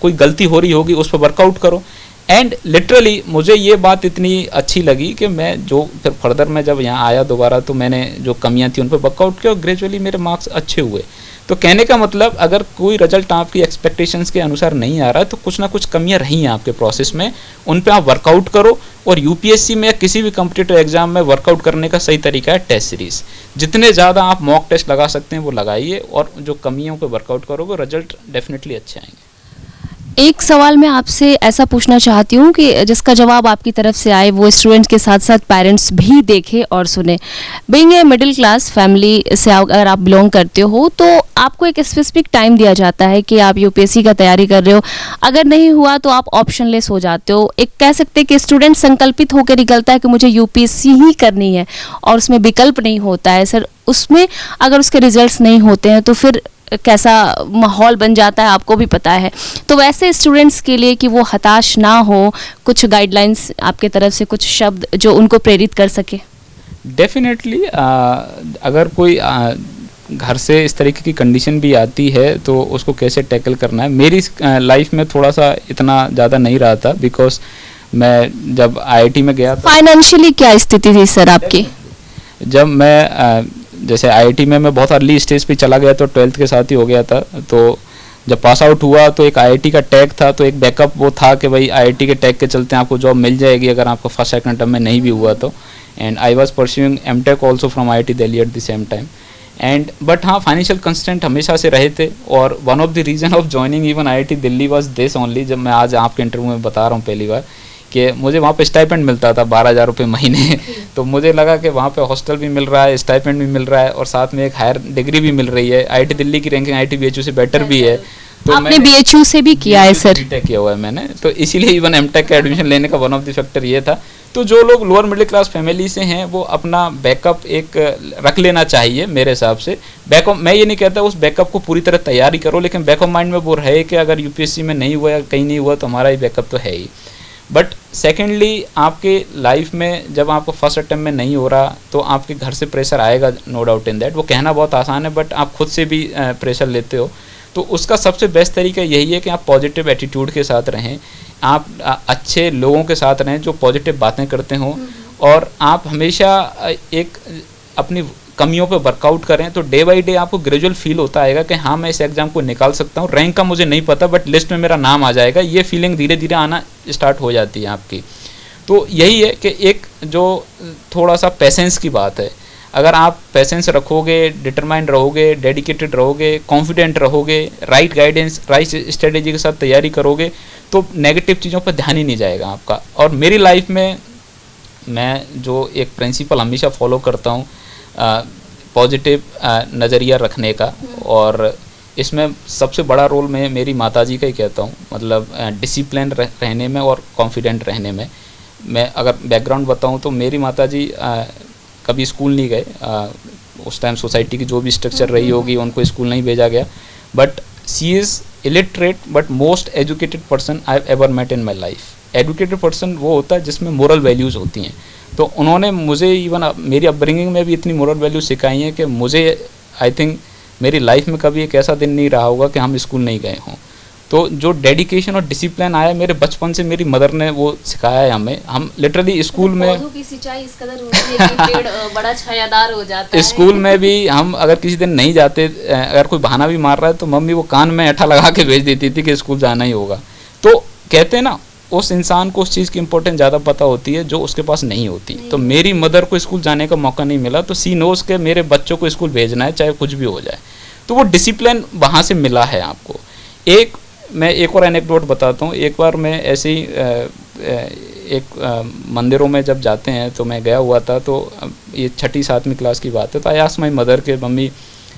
कोई गलती हो रही होगी, उस पर वर्कआउट करो। एंड लिटरली मुझे ये बात इतनी अच्छी लगी कि मैं जो फिर फर्दर में जब यहाँ आया दोबारा, तो मैंने जो कमियां थी उन पर वर्कआउट किया, और ग्रेजुअली मेरे मार्क्स अच्छे हुए। तो कहने का मतलब, अगर कोई रिजल्ट आपकी एक्सपेक्टेशंस के अनुसार नहीं आ रहा है, तो कुछ ना कुछ कमियां रही हैं आपके प्रोसेस में, उन पे आप वर्कआउट करो। और यूपीएससी में या किसी भी कॉम्पिटिटिव एग्जाम में वर्कआउट करने का सही तरीका है टेस्ट सीरीज। जितने ज़्यादा आप मॉक टेस्ट लगा सकते हैं वो लगाइए, और जो कमियों पे वर्कआउट करोगे, रिजल्ट डेफिनेटली अच्छे आएंगे। एक सवाल मैं आपसे ऐसा पूछना चाहती हूँ कि जिसका जवाब आपकी तरफ से आए वो स्टूडेंट्स के साथ साथ पेरेंट्स भी देखें और सुने। Being a middle class family से अगर आप बिलोंग करते हो, तो आपको एक स्पेसिफिक टाइम दिया जाता है कि आप यूपीएससी का तैयारी कर रहे हो, अगर नहीं हुआ तो आप ऑप्शनलेस हो जाते हो। एक कह सकते हैं कि स्टूडेंट संकल्पित होकर निकलता है कि मुझे यूपीएससी ही करनी है, और उसमें विकल्प नहीं होता है सर। उसमें अगर उसके रिजल्ट्स नहीं होते हैं तो फिर कैसा माहौल बन जाता है आपको भी पता है। तो वैसे स्टूडेंट्स के लिए कि वो हताश ना हो, कुछ गाइडलाइंस आपके तरफ से, कुछ शब्द जो उनको प्रेरित कर सके। डेफिनेटली अगर कोई घर से इस तरीके की कंडीशन भी आती है, तो उसको कैसे टैकल करना है। मेरी लाइफ में थोड़ा सा इतना ज़्यादा नहीं रहा था, बिकॉज मैं जब IIT में गया था। फाइनेंशियली क्या स्थिति थी सर आपकी? जब मैं जैसे IIT में मैं बहुत अर्ली स्टेज पे चला गया, तो 12th के साथ ही हो गया था। तो जब पास आउट हुआ तो एक IIT का टैग था, तो एक बैकअप वो था कि भाई IIT के टैग के चलते आपको जॉब मिल जाएगी अगर आपका फर्स्ट सेकंड टर्म में नहीं भी हुआ तो। And I was pursuing MTech also from IIT Delhi at the same time. And but हाँ, फाइनेंशियल कंस्टेंट हमेशा से रहे थे, और one of the reason of joining even IIT Delhi was this only. जब मैं आज आपके इंटरव्यू में बता रहा हूँ पहली बार कि मुझे वहाँ पे स्टाइपेंड मिलता था 12,000 रुपये महीने। तो मुझे लगा कि वहाँ पे हॉस्टल भी मिल रहा है, स्टाइपेंड भी मिल रहा है, और साथ में एक हायर डिग्री भी मिल रही है। IIT दिल्ली की रैंकिंग IIT BHU से बेटर भी है। तो आपने BHU से भी किया है सर? BTech किया हुआ है मैंने, तो इसीलिए इवन MTech का एडमिशन लेने का वन ऑफ द फैक्टर ये था। तो जो लोग लोअर मिडिल क्लास फैमिली से हैं, वो अपना बैकअप एक रख लेना चाहिए मेरे हिसाब से। बैकअप, मैं ये नहीं कहता उस बैकअप को पूरी तरह तैयारी करो, लेकिन बैकअप माइंड में वो रहे कि अगर UPSC में नहीं हुआ या कहीं नहीं हुआ तो हमारा ही बैकअप तो है ही। बट सेकेंडली, आपके लाइफ में जब आपको फर्स्ट अटेम्प्ट में नहीं हो रहा, तो आपके घर से प्रेशर आएगा, नो डाउट इन दैट। वो कहना बहुत आसान है, बट आप खुद से भी प्रेशर लेते हो। तो उसका सबसे बेस्ट तरीका यही है कि आप पॉजिटिव एटीट्यूड के साथ रहें, आप अच्छे लोगों के साथ रहें जो पॉजिटिव बातें करते हों, और आप हमेशा एक अपनी कमियों पे वर्कआउट करें। तो डे बाई डे आपको ग्रेजुअल फील होता आएगा कि हाँ, मैं इस एग्ज़ाम को निकाल सकता हूँ। रैंक का मुझे नहीं पता, बट लिस्ट में मेरा नाम आ जाएगा। ये फीलिंग धीरे धीरे आना स्टार्ट हो जाती है आपकी। तो यही है कि एक जो थोड़ा सा पेशेंस की बात है। अगर आप पेशेंस रखोगे, डिटरमाइंड रहोगे, डेडिकेटेड रहोगे, कॉन्फिडेंट रहोगे, राइट गाइडेंस, राइट स्ट्रेटेजी के साथ तैयारी करोगे, तो नेगेटिव चीज़ों पर ध्यान ही नहीं जाएगा आपका। और मेरी लाइफ में मैं जो एक प्रिंसिपल हमेशा फॉलो करता हूँ, पॉजिटिव नज़रिया रखने का, और इसमें सबसे बड़ा रोल मैं मेरी माताजी का ही कहता हूँ। मतलब डिसिप्लिन रहने में और कॉन्फिडेंट रहने में। मैं अगर बैकग्राउंड बताऊँ तो मेरी माताजी कभी स्कूल नहीं गए। उस टाइम सोसाइटी की जो भी स्ट्रक्चर रही होगी, उनको स्कूल नहीं भेजा गया। But she is illiterate but most educated person I have ever met in my life. Educated person वो होता है जिसमें मोरल वैल्यूज़ होती हैं। तो उन्होंने मुझे इवन मेरी अपब्रिंगिंग में भी इतनी मोरल वैल्यूज सिखाई हैं कि मुझे आई थिंक मेरी लाइफ में कभी एक ऐसा दिन नहीं रहा होगा कि हम स्कूल नहीं गए हों। तो जो डेडिकेशन और डिसिप्लिन आया मेरे बचपन से, मेरी मदर ने वो सिखाया है हमें। हम लिटरली स्कूल में पौधों की सिंचाई इस कदर होती है कि पेड़ बड़ा छायादार हो जाता है। स्कूल में भी हम अगर किसी दिन नहीं जाते, अगर कोई बहाना भी मार रहा है तो मम्मी वो कान में ऐठा लगा के भेज देती थी कि स्कूल जाना ही होगा। तो कहते हैं ना, उस इंसान को उस चीज़ की इम्पोर्टेंस ज़्यादा पता होती है जो उसके पास नहीं होती। तो मेरी मदर को स्कूल जाने का मौका नहीं मिला, तो सी नोज के मेरे बच्चों को स्कूल भेजना है चाहे कुछ भी हो जाए। तो वो डिसिप्लिन वहाँ से मिला है आपको। मैं एक और एनेक्डोट बताता हूँ। एक बार मैं ऐसे ही मंदिरों में जब जाते हैं तो मैं गया हुआ था, तो ये 6ठी 7वीं क्लास की बात है। तो आई आस्क्ड माय मदर के मम्मी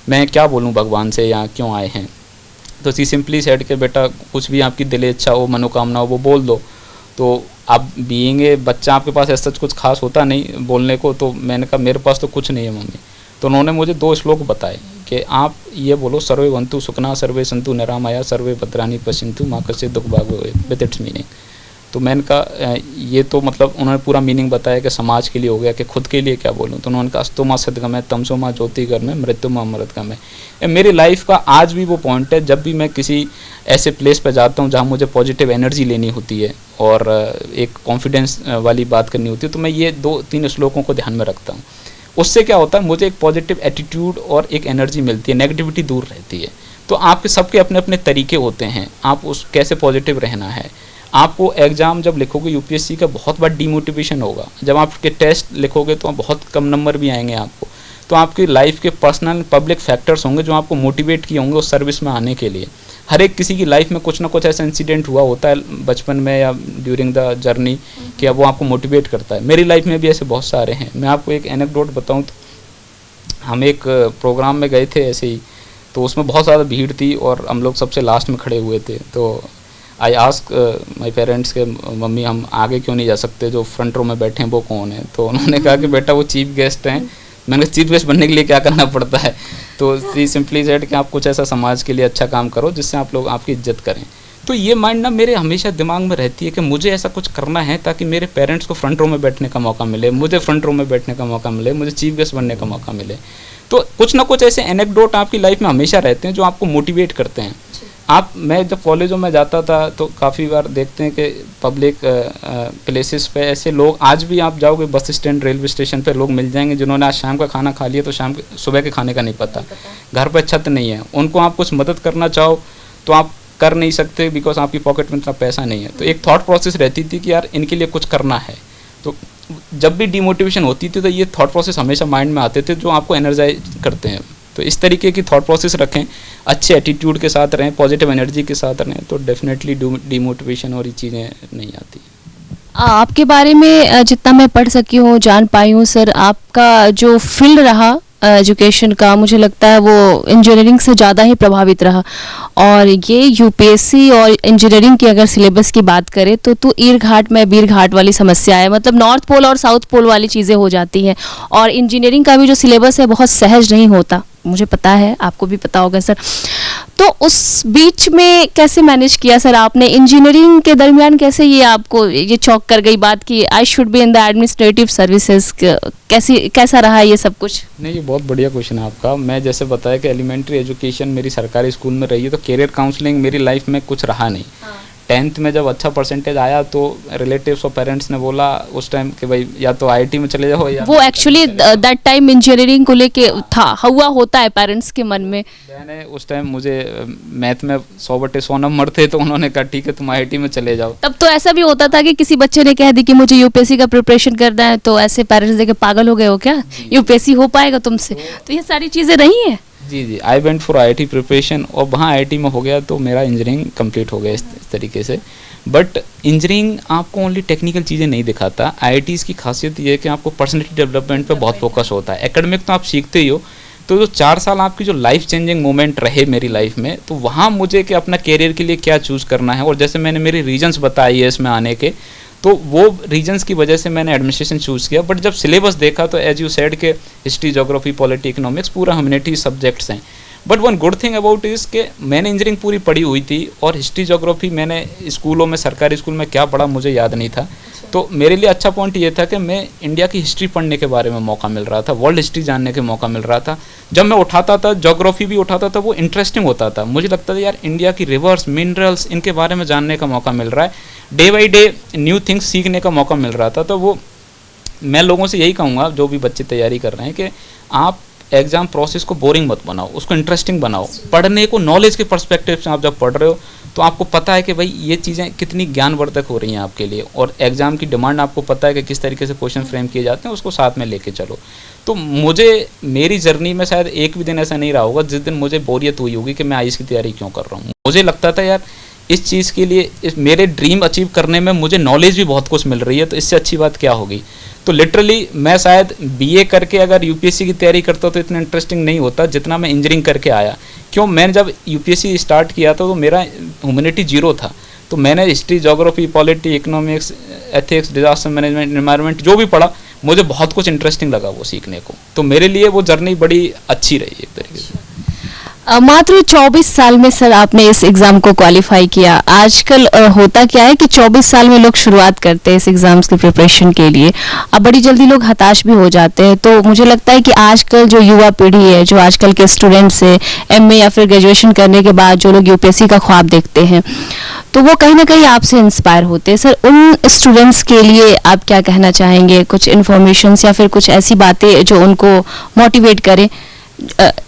मैं क्या बोलूँ भगवान से, यहाँ क्यों आए हैं। तो सी सिंपली सेड के बेटा कुछ भी आपकी दिल इच्छा हो, मनोकामना हो, वो बोल दो। तो आप बीइंग ए बच्चा आपके पास ऐसा कुछ खास होता नहीं बोलने को। तो मैंने कहा मेरे पास तो कुछ नहीं है मम्मी। तो उन्होंने मुझे 2 श्लोक बताए कि आप ये बोलो, सर्वे वंतु सुखना सर्वे संतु निरामया सर्वे भद्राणि पश्यन्तु मा कश्चित् दुःख भाग् भवेत्, विद इट्स मीनिंग। तो मैंने कहा ये तो मतलब उन्होंने पूरा मीनिंग बताया कि समाज के लिए हो गया, कि खुद के लिए क्या बोलूँ। तो उन्होंने कहा अस्तु मा सद्गमय तमसो मा ज्योतिर्गमय मृत्यु मा अमृतगमय। मेरी लाइफ का आज भी वो पॉइंट है, जब भी मैं किसी ऐसे प्लेस पर जाता हूँ जहाँ मुझे पॉजिटिव एनर्जी लेनी होती है और एक कॉन्फिडेंस वाली बात करनी होती है, तो मैं ये 2-3 श्लोकों को ध्यान में रखता हूँ। उससे क्या होता है, मुझे एक पॉजिटिव एटीट्यूड और एक एनर्जी मिलती है, नेगेटिविटी दूर रहती है। तो आपके सबके अपने अपने तरीके होते हैं, आप उस कैसे पॉजिटिव रहना है। आपको एग्ज़ाम जब लिखोगे यूपीएससी का बहुत बड़ा डिमोटिवेशन होगा। जब आपके टेस्ट लिखोगे तो बहुत कम नंबर भी आएंगे आपको। तो आपकी लाइफ के पर्सनल पब्लिक फैक्टर्स होंगे जो आपको मोटिवेट किए होंगे उस सर्विस में आने के लिए। हर एक किसी की लाइफ में कुछ ना कुछ ऐसा इंसिडेंट हुआ होता है बचपन में या ड्यूरिंग द जर्नी कि अब वो आपको मोटिवेट करता है। मेरी लाइफ में भी ऐसे बहुत सारे हैं। मैं आपको एक एनेक्डोट बताऊं तो हम एक प्रोग्राम में गए थे ऐसे ही, तो उसमें बहुत ज़्यादा भीड़ थी और हम लोग सबसे लास्ट में खड़े हुए थे। तो आई आस्क माई पेरेंट्स के मम्मी हम आगे क्यों नहीं जा सकते, जो फ्रंट रो में बैठे हैं वो कौन है। तो उन्होंने कहा कि बेटा वो चीफ गेस्ट हैं। मैंने चीफ गेस्ट बनने के लिए क्या करना पड़ता है। तो सी सिंपली सेड कि आप कुछ ऐसा समाज के लिए अच्छा काम करो जिससे आप लोग आपकी इज्जत करें। तो ये माइंड ना मेरे हमेशा दिमाग में रहती है कि मुझे ऐसा कुछ करना है ताकि मेरे पेरेंट्स को फ्रंट रो में बैठने का मौका मिले, मुझे फ्रंट रो में बैठने का मौका मिले, मुझे चीफ गेस्ट बनने का मौका मिले। तो कुछ ना कुछ ऐसे एनेक्डोट आपकी लाइफ में हमेशा रहते हैं जो आपको मोटिवेट करते हैं। मैं जब कॉलेजों में जाता था तो काफ़ी बार देखते हैं कि पब्लिक प्लेसेस पे ऐसे लोग, आज भी आप जाओगे बस स्टैंड रेलवे स्टेशन पे लोग मिल जाएंगे जिन्होंने आज शाम का खाना खा लिया तो सुबह के खाने का नहीं पता, घर पे छत नहीं है। उनको आप कुछ मदद करना चाहो तो आप कर नहीं सकते बिकॉज आपकी पॉकेट में इतना पैसा नहीं है। तो एक थॉट प्रोसेस रहती थी कि यार इनके लिए कुछ करना है। तो जब भी डिमोटिवेशन होती थी तो ये थॉट प्रोसेस हमेशा माइंड में आते थे जो आपको एनर्जाइज करते हैं। तो इस तरीके की थॉट प्रोसेस रखें, अच्छे एटीट्यूड के साथ रहें, पॉजिटिव एनर्जी के साथ रहें, तो डेफिनेटली डिमोटिवेशन और ये चीज़ें नहीं आती। आपके बारे में जितना मैं पढ़ सकी हूँ, जान पाई हूँ सर, आपका जो फील्ड रहा एजुकेशन का, मुझे लगता है वो इंजीनियरिंग से ज़्यादा ही प्रभावित रहा। और ये यूपीएससी और इंजीनियरिंग की अगर सिलेबस की बात करें तो ईर घाट में बीर घाट वाली समस्या है, मतलब नॉर्थ पोल और साउथ पोल वाली चीज़ें हो जाती हैं। और इंजीनियरिंग का भी जो सिलेबस है बहुत सहज नहीं होता, मुझे पता है, आपको भी पता होगा सर। तो उस बीच में कैसे मैनेज किया सर आपने? इंजीनियरिंग के दरमियान कैसे ये आपको ये चौक कर गई बात कि I should be in the administrative services? कैसा रहा ये सब कुछ? नहीं, ये बहुत बढ़िया क्वेश्चन है आपका। मैं जैसे बताया कि एलिमेंट्री एजुकेशन मेरी सरकारी स्कूल में रही है, तो कैरियर काउंसलिंग मेरी लाइफ में कुछ रहा नहीं। 10th में जब अच्छा परसेंटेज आया तो रिलेटिव्स और पेरेंट्स ने बोला उस टाइम कि भाई या तो आईआईटी में चले जाओ या, वो एक्चुअली दैट टाइम इंजीनियरिंग को लेके था, हुआ होता है पेरेंट्स के मन में। मैंने उस टाइम मुझे मैथ में 100/100 नंबर थे, तो उन्होंने कहा ठीक है तुम आईआईटी में चले जाओ। तब तो ऐसा भी होता था कि किसी बच्चे ने कह दी कि मुझे यूपीएससी का प्रिपरेशन करना है, तो ऐसे पेरेंट्स देखे पागल हो गए हो क्या, यूपीएससी हो पाएगा तुमसे? तो ये सारी चीज़ें रही हैं। जी, I went for IIT preparation और वहाँ आईआईटी में हो गया तो मेरा इंजीनियरिंग कंप्लीट हो गया इस तरीके से। बट इंजीनियरिंग आपको ओनली टेक्निकल चीज़ें नहीं दिखाता। आईआईटीज़ की खासियत ये है कि आपको पर्सनैलिटी डेवलपमेंट पे बहुत फोकस होता है। एकेडमिक तो आप सीखते ही हो, तो जो 4 साल आपकी जो लाइफ चेंजिंग मोमेंट रहे मेरी लाइफ में, तो वहाँ मुझे कि अपना कैरियर के लिए क्या चूज़ करना है, और जैसे मैंने मेरी रीजन्स बताई है इसमें आने के, तो वो रीजन्स की वजह से मैंने एडमिनिस्ट्रेशन चूज़ किया। बट जब सिलेबस देखा तो एज यू सेड के हिस्ट्री, ज्योग्राफी, पॉलिटी, इकोनॉमिक्स पूरा ह्यूमैनिटी सब्जेक्ट्स हैं। But one good thing about is के मैंने इंजीनियरिंग पूरी पढ़ी हुई थी और हिस्ट्री, ज्योग्राफी मैंने स्कूलों में, सरकारी स्कूल में क्या पढ़ा मुझे याद नहीं था। तो मेरे लिए अच्छा पॉइंट ये था कि मैं इंडिया की हिस्ट्री पढ़ने के बारे में मौका मिल रहा था, वर्ल्ड हिस्ट्री जानने के मौका मिल रहा था। जब मैं उठाता था, ज्योग्राफी भी उठाता था, वो इंटरेस्टिंग होता था। मुझे लगता था यार इंडिया की रिवर्स, मिनरल्स, इनके बारे में जानने का मौका मिल रहा है, day by day new things सीखने का मौका मिल रहा था। तो वो मैं लोगों से यही कहूँगा, जो भी बच्चे तैयारी कर रहे हैं, कि आप एग्ज़ाम प्रोसेस को बोरिंग मत बनाओ, उसको इंटरेस्टिंग बनाओ। पढ़ने को नॉलेज के पर्सपेक्टिव से आप जब पढ़ रहे हो तो आपको पता है कि भाई ये चीज़ें कितनी ज्ञानवर्धक हो रही हैं आपके लिए, और एग्ज़ाम की डिमांड आपको पता है कि किस तरीके से क्वेश्चन फ्रेम किए जाते हैं, उसको साथ में लेके चलो। तो मुझे मेरी जर्नी में शायद एक भी दिन ऐसा नहीं रहा होगा जिस दिन मुझे बोरियत हुई होगी कि मैं आईएएस की तैयारी क्यों कर रहा हूँ। मुझे लगता था यार इस चीज़ के लिए, इस मेरे ड्रीम अचीव करने में मुझे नॉलेज भी बहुत कुछ मिल रही है, तो इससे अच्छी बात क्या होगी। तो लिटरली मैं शायद बीए करके अगर यूपीएससी की तैयारी करता तो इतना इंटरेस्टिंग नहीं होता जितना मैं इंजीनियरिंग करके आया। क्यों, मैंने जब यूपीएससी स्टार्ट किया था तो मेरा ह्यूमैनिटी 0 था, तो मैंने history, geography, polity, economics, ethics, disaster management, environment जो भी पढ़ा, मुझे बहुत कुछ इंटरेस्टिंग लगा वो सीखने को। तो मेरे लिए वो जर्नी बड़ी अच्छी रही एक तरीके से। मात्र 24 साल में सर आपने इस एग्ज़ाम को क्वालिफाई किया। आजकल होता क्या है कि 24 साल में लोग शुरुआत करते हैं इस एग्ज़ाम्स की प्रिपरेशन के लिए, अब बड़ी जल्दी लोग हताश भी हो जाते हैं। तो मुझे लगता है कि आजकल जो युवा पीढ़ी है, जो आजकल के स्टूडेंट्स हैं, एमए या फिर ग्रेजुएशन करने के बाद जो लोग यूपीएससी का ख्वाब देखते हैं, तो वो कहीं ना कहीं आपसे इंस्पायर होते हैं। सर उन स्टूडेंट्स के लिए आप क्या कहना चाहेंगे, कुछ इन्फॉर्मेशंस या फिर कुछ ऐसी बातें जो उनको मोटिवेट करें,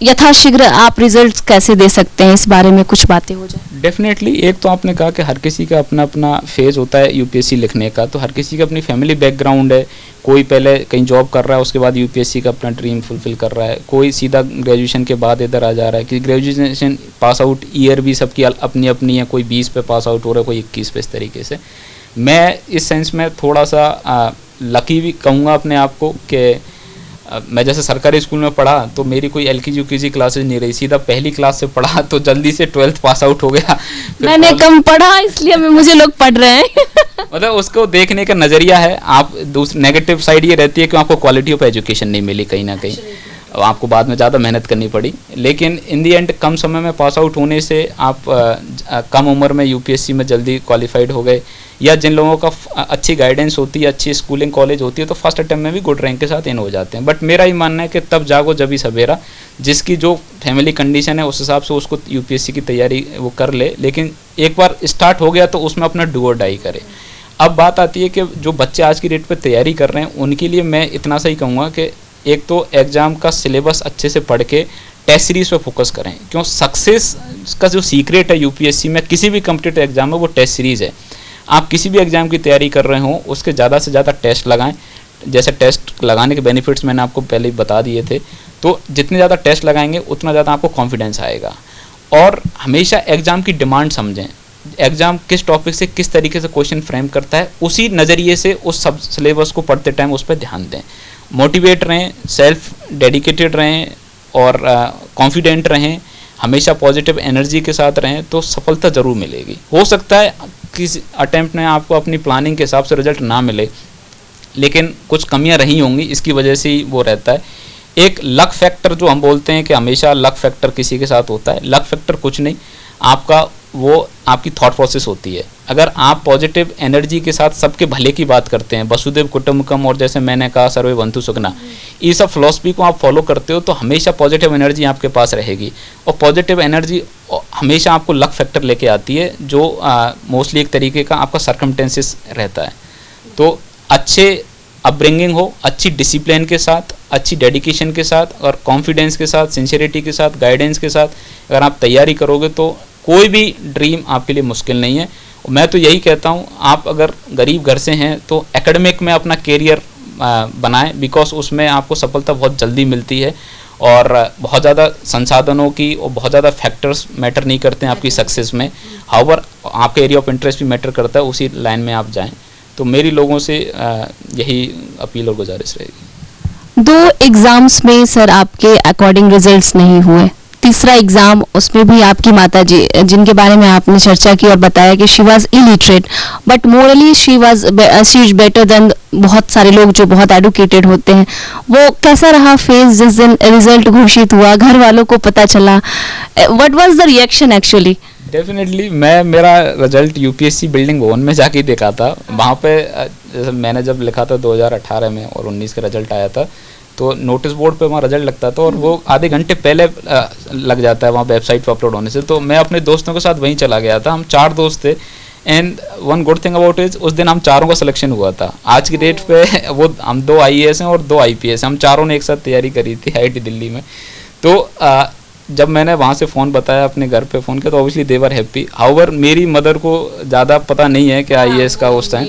यथाशीघ्र आप रिजल्ट्स कैसे दे सकते हैं, इस बारे में कुछ बातें हो जाए। डेफिनेटली, एक तो आपने कहा कि हर किसी का अपना अपना फेज़ होता है यूपीएससी लिखने का, तो हर किसी का अपनी फैमिली बैकग्राउंड है। कोई पहले कहीं जॉब कर रहा है, उसके बाद यूपीएससी का अपना ड्रीम फुलफिल कर रहा है, कोई सीधा ग्रेजुएशन के बाद इधर आ जा रहा है कि ग्रेजुएशन पास आउट ईयर भी सबकी अपनी अपनी है, कोई 20 पे पास आउट हो रहा है, कोई 21 पे। इस तरीके से मैं इस सेंस में थोड़ा सा लकी भी कहूँगा अपने आप को कि मैं जैसे सरकारी स्कूल में पढ़ा तो मेरी कोई एलकेजी यूकेजी क्लासेज नहीं रही, सीधा पहली क्लास से पढ़ा तो जल्दी से 12th पास आउट हो गया। मैंने कम पढ़ा इसलिए मुझे लोग पढ़ रहे हैं। मतलब उसको देखने का नज़रिया है। आप दूसरी नेगेटिव साइड ये रहती है कि आपको क्वालिटी ऑफ एजुकेशन नहीं मिली कहीं ना कहीं, आपको बाद में ज़्यादा मेहनत करनी पड़ी। लेकिन इन दी एंड कम समय में पास आउट होने से आप कम उम्र में यूपीएससी में जल्दी क्वालिफाइड हो गए, या जिन लोगों का अच्छी गाइडेंस होती है, अच्छी स्कूलिंग कॉलेज होती है, तो फर्स्ट अटेम्प्ट में भी गुड रैंक के साथ इन हो जाते हैं। बट मेरा ही मानना है कि तब जागो जब ही सवेरा, जिसकी जो फैमिली कंडीशन है उस हिसाब से उसको यूपीएससी की तैयारी वो कर ले, लेकिन एक बार स्टार्ट हो गया तो उसमें अपना डू और डाई करे। अब बात आती है कि जो बच्चे आज की डेट पर तैयारी कर रहे हैं उनके लिए मैं इतना सा ही कहूँगा कि एक तो एग्ज़ाम का सिलेबस अच्छे से पढ़ के टेस्ट सीरीज पे फोकस करें। क्यों, सक्सेस का जो सीक्रेट है यूपीएससी में किसी भी कॉम्पिटिटिव एग्जाम में वो टेस्ट सीरीज है। आप किसी भी एग्जाम की तैयारी कर रहे हो उसके ज़्यादा से ज़्यादा टेस्ट लगाएं। जैसे टेस्ट लगाने के बेनिफिट्स मैंने आपको पहले ही बता दिए थे, तो जितने ज़्यादा टेस्ट लगाएंगे उतना ज़्यादा आपको कॉन्फिडेंस आएगा। और हमेशा एग्ज़ाम की डिमांड समझें, एग्ज़ाम किस टॉपिक से किस तरीके से क्वेश्चन फ्रेम करता है, उसी नज़रिए से उस सब सिलेबस को पढ़ते टाइम उस पर ध्यान दें। मोटिवेट रहें, सेल्फ डेडिकेटेड रहें और कॉन्फिडेंट रहें, हमेशा पॉजिटिव एनर्जी के साथ रहें तो सफलता ज़रूर मिलेगी। हो सकता है किसी अटेम्प्ट में आपको अपनी प्लानिंग के हिसाब से रिजल्ट ना मिले, लेकिन कुछ कमियां रही होंगी, इसकी वजह से ही वो रहता है। एक लक फैक्टर जो हम बोलते हैं कि हमेशा लक फैक्टर किसी के साथ होता है, लक फैक्टर कुछ नहीं, आपका वो आपकी थॉट प्रोसेस होती है। अगर आप पॉजिटिव एनर्जी के साथ सबके भले की बात करते हैं, वसुदेव कुटुंबकम और जैसे मैंने कहा सर्वे बंधु सुखना, ये सब फिलॉसफी को आप फॉलो करते हो तो हमेशा पॉजिटिव एनर्जी आपके पास रहेगी। और पॉजिटिव एनर्जी हमेशा आपको लक फैक्टर लेके आती है, जो मोस्टली एक तरीके का आपका सर्कमटेंसेस रहता है। तो अच्छे अपब्रिंगिंग हो, अच्छी डिसिप्लिन के साथ, अच्छी डेडिकेशन के साथ और कॉन्फिडेंस के साथ, सिंसियरिटी के साथ, गाइडेंस के साथ अगर आप तैयारी करोगे तो कोई भी ड्रीम आपके लिए मुश्किल नहीं है। मैं तो यही कहता हूँ, आप अगर गरीब घर से हैं तो एकेडमिक में अपना कैरियर बनाएं, बिकॉज उसमें आपको सफलता बहुत जल्दी मिलती है और बहुत ज़्यादा संसाधनों की और बहुत ज़्यादा फैक्टर्स मैटर नहीं करते हैं आपकी सक्सेस में। हाउएवर आपका एरिया ऑफ इंटरेस्ट भी मैटर करता है, उसी लाइन में आप जाएं। तो मेरी लोगों से यही अपील और गुजारिश रहेगी। 2 एग्ज़ाम्स में सर आपके अकॉर्डिंग रिजल्ट्स नहीं हुए, तीसरा एग्जाम, उसमें भी आपकी माता जी, जिनके बारे में आपने चर्चा की और बताया कि she was illiterate but morally she is better than बहुत सारे लोग जो बहुत एडुकेटेड होते हैं, वो कैसा रहा फेज जिस दिन रिजल्ट घोषित हुआ, घर वालों को पता चला, what was the reaction actually? Definitely मैं मेरा रिजल्ट यूपीएससी बिल्डिंग भवन में जाके ही देखा था। वहाँ पे जैसे मैंने जब लिखा था 2018 में और 19 का रिजल्ट आया था, तो नोटिस बोर्ड पे वहाँ रिजल्ट लगता था और वो आधे घंटे पहले लग जाता है वहाँ वेबसाइट पर अपलोड होने से। तो मैं अपने दोस्तों के साथ वहीं चला गया था, हम 4 दोस्त थे। And one good thing about is उस दिन हम चारों का सिलेक्शन हुआ था। आज की डेट पे वो हम 2 आईएएस हैं और 2 आईपीएस, हम चारों ने एक साथ तैयारी करी थी आईआईटी दिल्ली में। तो जब मैंने वहाँ से फ़ोन बताया, अपने घर पे फ़ोन किया, तो obviously they were happy. However मेरी मदर को ज़्यादा पता नहीं है कि आईएएस का उस टाइम,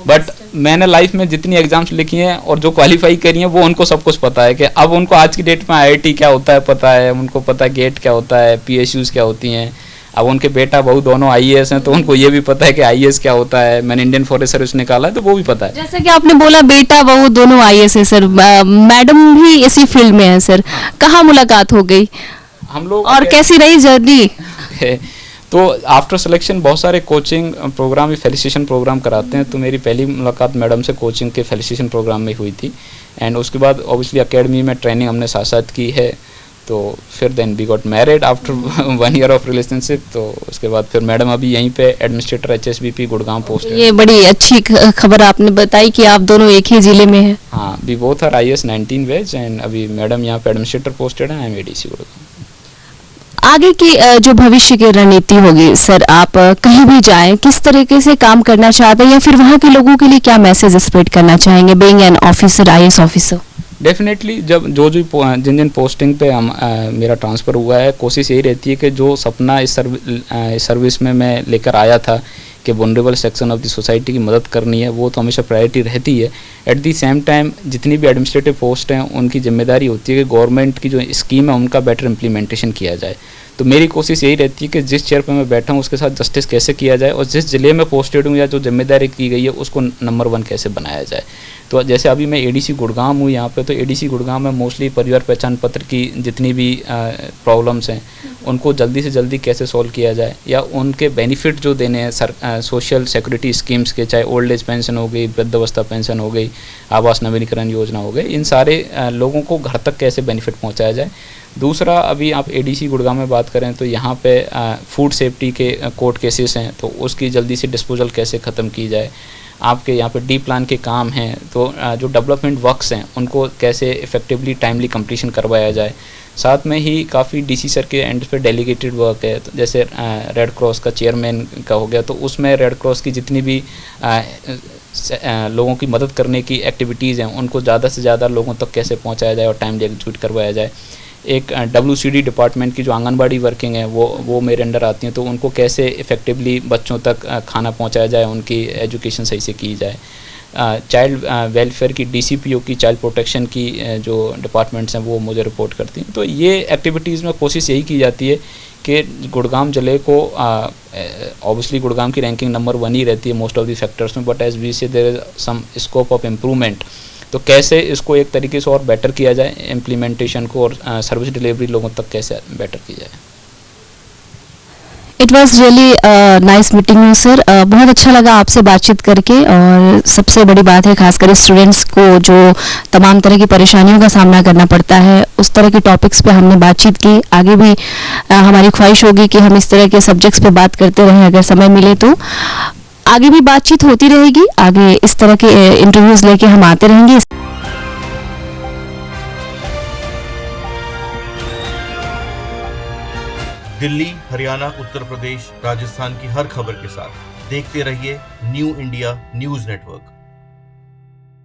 बट मैंने लाइफ में जितनी एग्जाम्स लिखी हैं और जो क्वालिफाई करी हैं वो उनको सब कुछ पता है कि अब उनको आज की डेट में आईआईटी क्या होता है पता है, उनको पता है गेट क्या होता है, पीएसयूज़ क्या होती हैं। अब उनके बेटा बहू दोनों आईएएस हैं तो उनको ये भी पता है कि आईएएस क्या होता है। मैंने इंडियन फॉरेस्ट सर्विस निकाला है तो वो भी पता है। जैसे कि आपने बोला बेटा बहू दोनों आईएएस है सर, मैडम भी इसी फील्ड में है सर, कहाँ मुलाकात हो गई हम लोग और कैसी रही जर्नी? तो आफ्टर सिलेक्शन बहुत सारे कोचिंग प्रोग्राम, फेलिसिटेशन प्रोग्राम कराते हैं। तो मेरी पहली मुलाकात मैडम से कोचिंग के फेलिसिटेशन प्रोग्राम में हुई थी। एंड उसके बाद ऑब्वियसली एकेडमी में ट्रेनिंग हमने साथ साथ की है। तो फिर then we got married after 1 year of relationship. तो उसके बाद फिर मैडम अभी यहीं पे एडमिनिस्ट्रेटर HSBP गुड़गांव पोस्ट है। ये बड़ी अच्छी खबर आपने बताई कि आप दोनों एक ही जिले में हैं। हाँ, we both are IAS 19 batch and अभी मैडम यहाँ पे एडमिनिस्ट्रेटर पोस्टेड है, आई एम ADC गुड़गांव। आगे की जो भविष्य की रणनीति होगी सर, आप कहीं भी जाएं किस तरीके से काम करना चाहते हैं या फिर वहाँ के लोगों के लिए क्या मैसेज स्प्रेड करना चाहेंगे being an officer, IAS officer? Definitely जब जिन जिन पोस्टिंग पे हम मेरा ट्रांसफ़र हुआ है, कोशिश यही रहती है कि जो सपना इस सर्विस में मैं लेकर आया था कि vulnerable section of the society की मदद करनी है, वो तो हमेशा प्रायोरिटी रहती है। एट दी सेम टाइम जितनी भी एडमिनिस्ट्रेटिव पोस्ट हैं उनकी जिम्मेदारी होती है कि गवर्नमेंट की जो स्कीम है उनका बेटर इम्प्लीमेंटेशन किया जाए। तो मेरी कोशिश यही रहती है कि जिस चेयर पर मैं बैठा हूँ उसके साथ जस्टिस कैसे किया जाए और जिस ज़िले में पोस्टेड हूँ या जो जिम्मेदारी की गई है उसको नंबर 1 कैसे बनाया जाए। तो जैसे अभी मैं ADC गुड़गांव हूँ यहाँ पे, तो ADC गुड़गांव में मोस्टली परिवार पहचान पत्र की जितनी भी प्रॉब्लम्स हैं उनको जल्दी से जल्दी कैसे सॉल्व किया जाए या उनके बेनिफिट जो देने हैं सोशल सिक्योरिटी स्कीम्स के, चाहे ओल्ड एज पेंशन हो गई, वृद्धावस्था पेंशन हो गई, आवास नवीनीकरण योजना हो गई, इन सारे लोगों को घर तक कैसे बेनिफिट पहुँचाया जाए। दूसरा, अभी आप ADC गुड़गांव में बात करें तो यहाँ पे फूड सेफ्टी के कोर्ट केसेस हैं तो उसकी जल्दी से डिस्पोजल कैसे ख़त्म की जाए। आपके यहाँ पे डी प्लान के काम हैं तो जो डेवलपमेंट वर्क्स हैं उनको कैसे इफ़ेक्टिवली टाइमली कंप्लीशन करवाया जाए। साथ में ही काफ़ी DC सर के एंड पे डेलीगेटेड वर्क है, तो जैसे रेड क्रॉस का चेयरमैन का हो गया तो उसमें रेड क्रॉस की जितनी भी लोगों की मदद करने की एक्टिविटीज़ हैं उनको ज़्यादा से ज़्यादा लोगों तक कैसे पहुँचाया जाए और टाइमली एग्जीक्यूट करवाया जाए। एक WCD डिपार्टमेंट की जो आंगनबाड़ी वर्किंग है वो मेरे अंडर आती हैं तो उनको कैसे इफ़ेक्टिवली बच्चों तक खाना पहुंचाया जाए, उनकी एजुकेशन सही से की जाए। चाइल्ड वेलफेयर की DCPO की चाइल्ड प्रोटेक्शन की जो डिपार्टमेंट्स हैं वो मुझे रिपोर्ट करती हैं। तो ये एक्टिविटीज़ में कोशिश यही की जाती है कि गुड़गांव ज़िले को ऑब्वियसली गुड़गांव की रैंकिंग नंबर 1 ही रहती है मोस्ट ऑफ द फैक्टर्स में, but as we say there is some scope of improvement. तो कैसे इसको एक तरीके से और बेटर किया जाए, इम्प्लीमेंटेशन को और सर्विस डिलीवरी लोगों तक कैसे बेटर की जाए। It was really nice meeting you sir, बहुत अच्छा लगा आपसे बातचीत करके। और सबसे बड़ी बात है खासकर स्टूडेंट्स को जो तमाम तरह की परेशानियों का सामना करना पड़ता है, उस तरह के टॉपिक्स पे हमने बातचीत की। आगे भी हमारी ख्वाहिश होगी कि हम इस तरह के सब्जेक्ट्स पे बात करते रहें, अगर समय मिले तो आगे भी बातचीत होती रहेगी। आगे इस तरह के इंटरव्यूज लेके हम आते रहेंगे। दिल्ली, हरियाणा, उत्तर प्रदेश, राजस्थान की हर खबर के साथ देखते रहिए न्यू इंडिया न्यूज नेटवर्क।